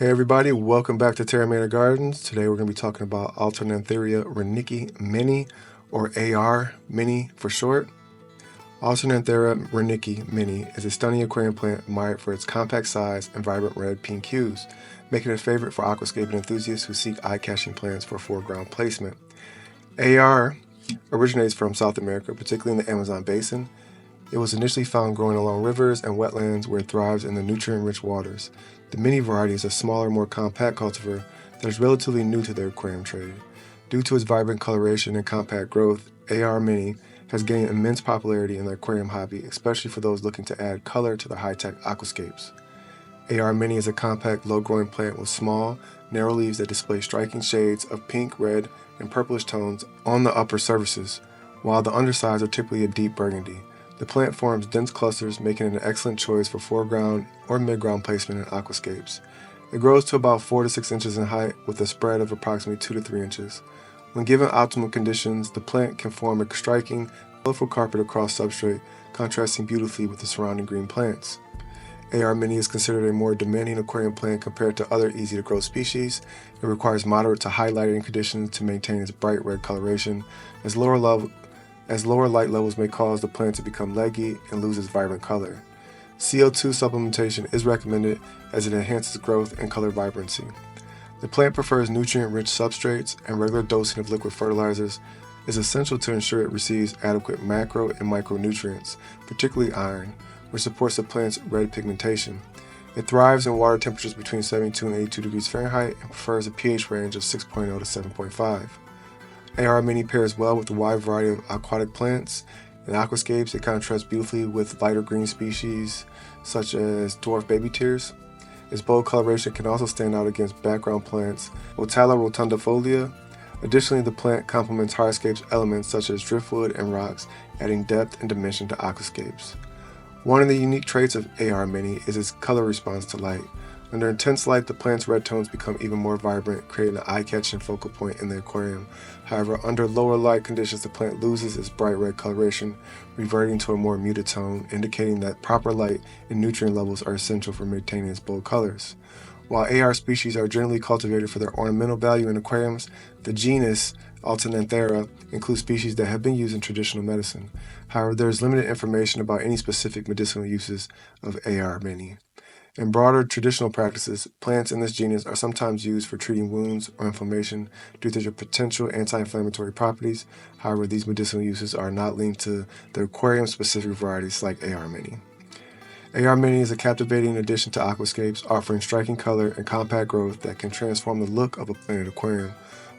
Hey everybody, welcome back to Terra Mater Gardens. Today we're going to be talking about Alternanthera reineckii mini, or AR mini for short. Alternanthera reineckii mini is a stunning aquarium plant admired for its compact size and vibrant red-pink hues, making it a favorite for aquascaping enthusiasts who seek eye-catching plants for foreground placement. AR originates from South America, particularly in the Amazon basin. It was initially found growing along rivers and wetlands where it thrives in the nutrient-rich waters. The mini variety is a smaller, more compact cultivar that is relatively new to the aquarium trade. Due to its vibrant coloration and compact growth, AR Mini has gained immense popularity in the aquarium hobby, especially for those looking to add color to their high-tech aquascapes. AR Mini is a compact, low-growing plant with small, narrow leaves that display striking shades of pink, red, and purplish tones on the upper surfaces, while the undersides are typically a deep burgundy. The plant forms dense clusters, making it an excellent choice for foreground or mid-ground placement in aquascapes. It grows to about 4 to 6 inches in height with a spread of approximately 2 to 3 inches. When given optimal conditions, the plant can form a striking, colorful carpet across substrate, contrasting beautifully with the surrounding green plants. AR Mini is considered a more demanding aquarium plant compared to other easy-to-grow species. It requires moderate to high lighting conditions to maintain its bright red coloration, as lower light levels may cause the plant to become leggy and lose its vibrant color. CO2 supplementation is recommended as it enhances growth and color vibrancy. The plant prefers nutrient-rich substrates, and regular dosing of liquid fertilizers is essential to ensure it receives adequate macro and micronutrients, particularly iron, which supports the plant's red pigmentation. It thrives in water temperatures between 72 and 82 degrees Fahrenheit and prefers a pH range of 6.0 to 7.5. AR Mini pairs well with a wide variety of aquatic plants. In aquascapes, it contrasts beautifully with lighter green species such as dwarf baby tears. Its bold coloration can also stand out against background plants Otala rotundifolia. Additionally, the plant complements hardscapes elements such as driftwood and rocks, adding depth and dimension to aquascapes. One of the unique traits of AR Mini is its color response to light. Under intense light, the plant's red tones become even more vibrant, creating an eye-catching focal point in the aquarium. However, under lower light conditions, the plant loses its bright red coloration, reverting to a more muted tone, indicating that proper light and nutrient levels are essential for maintaining its bold colors. While AR species are generally cultivated for their ornamental value in aquariums, the genus Alternanthera includes species that have been used in traditional medicine. However, there is limited information about any specific medicinal uses of AR Mini. In broader traditional practices, plants in this genus are sometimes used for treating wounds or inflammation due to their potential anti-inflammatory properties. However, these medicinal uses are not linked to the aquarium-specific varieties like AR Mini. AR Mini is a captivating addition to aquascapes, offering striking color and compact growth that can transform the look of a planted aquarium.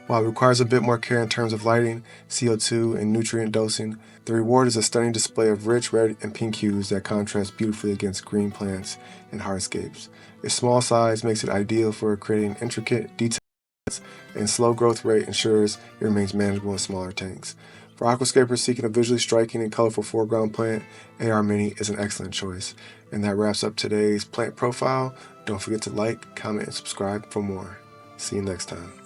While it requires a bit more care in terms of lighting, CO2, and nutrient dosing, the reward is a stunning display of rich red and pink hues that contrast beautifully against green plants and hardscapes. Its small size makes it ideal for creating intricate details, and slow growth rate ensures it remains manageable in smaller tanks. For aquascapers seeking a visually striking and colorful foreground plant, AR Mini is an excellent choice. And that wraps up today's plant profile. Don't forget to like, comment, and subscribe for more. See you next time.